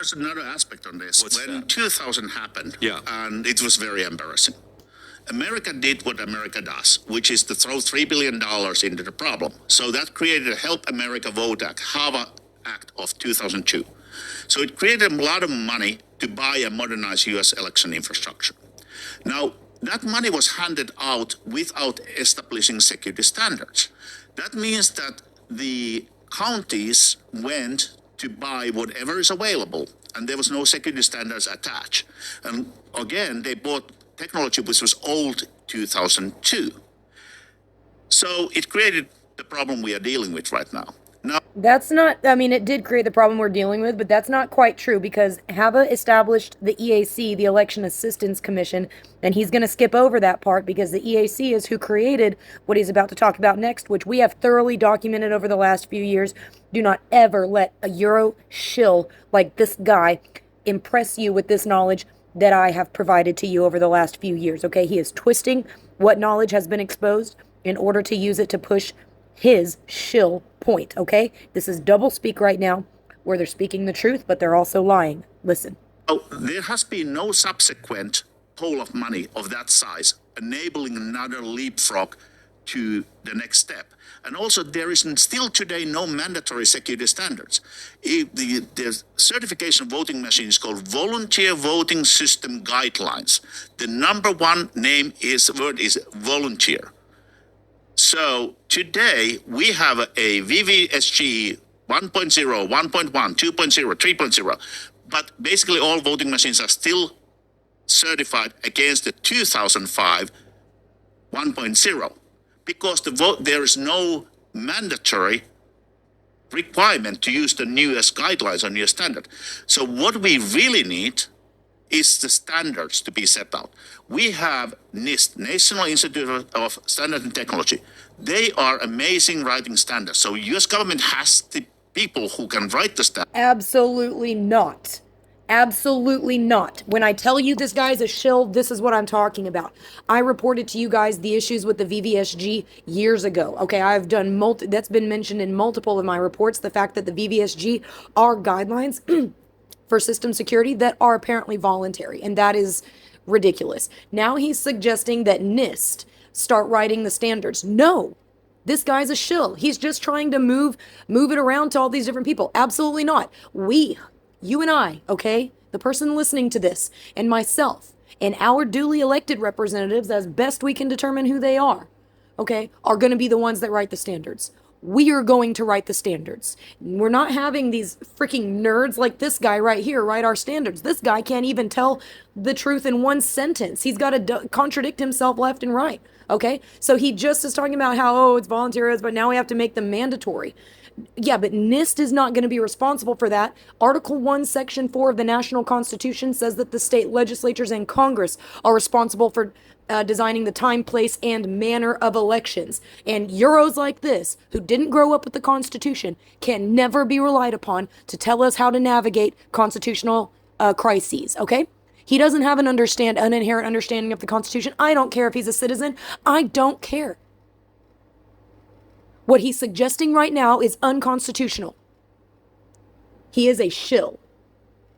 There's another aspect on this. What's when that? 2000 happened, Yeah. and it was very embarrassing. America did what America does, which is to throw $3 billion into the problem. So that created a Help America Vote Act, HAVA Act of 2002. So it created a lot of money to buy and modernize U.S. election infrastructure. Now, that money was handed out without establishing security standards. That means that the counties went to buy whatever is available, and there was no security standards attached. And again, they bought technology which was old 2002. So it created the problem we are dealing with right now. Now, That's not, I mean, it did create the problem we're dealing with, but that's not quite true because HAVA established the EAC, the Election Assistance Commission, and he's going to skip over that part because the EAC is who created what he's about to talk about next, which we have thoroughly documented over the last few years. Do not ever let a Euro shill like this guy impress you with this knowledge that I have provided to you over the last few years, okay? He is twisting what knowledge has been exposed in order to use it to push his shill point, okay? This is double speak right now, where they're speaking the truth, but they're also lying. Listen. there has been no subsequent pool of money of that size, enabling another leapfrog to the next step. And also, there is still today no mandatory security standards. The certification of voting machine is called Volunteer Voting System Guidelines. The number one word is volunteer. So today we have a VVSG 1.0, 1.1, 2.0, 3.0, but basically all voting machines are still certified against the 2005 1.0 because there is no mandatory requirement to use the newest guidelines or newest standard. So what we really need is the standards to be set out. We have NIST, National Institute of Standards and Technology. They are amazing writing standards. So U.S. government has the people who can write the standards. Absolutely not. Absolutely not. When I tell you this guy's a shill, this is what I'm talking about. I reported to you guys the issues with the VVSG years ago. Okay, I've done that's been mentioned in multiple of my reports, the fact that the VVSG are guidelines for system security that are apparently voluntary, and that is ridiculous. Now he's suggesting that NIST start writing the standards. No, this guy's a shill. He's just trying to move it around to all these different people. Absolutely not. You and I, okay, the person listening to this, and myself, and our duly elected representatives, as best we can determine who they are, okay, are going to be the ones that write the standards. We are going to write the standards. We're not having these freaking nerds like this guy right here write our standards. This guy can't even tell the truth in one sentence. He's got to contradict himself left and right, okay? So he just is talking about how, oh, it's voluntary, but now we have to make them mandatory. Yeah, but NIST is not going to be responsible for that. Article 1, Section 4 of the National Constitution says that the state legislatures and Congress are responsible for designing the time, place, and manner of elections. And Euros like this, who didn't grow up with the Constitution, can never be relied upon to tell us how to navigate constitutional crises, okay? He doesn't have an inherent understanding of the Constitution. I don't care if he's a citizen. I don't care. What he's suggesting right now is unconstitutional. He is a shill.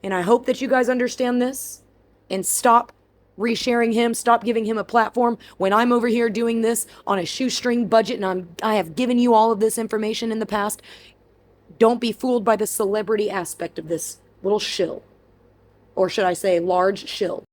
And I hope that you guys understand this and stop resharing him, stop giving him a platform when I'm over here doing this on a shoestring budget and I have given you all of this information in the past. Don't be fooled by the celebrity aspect of this little shill. Or should I say large shill.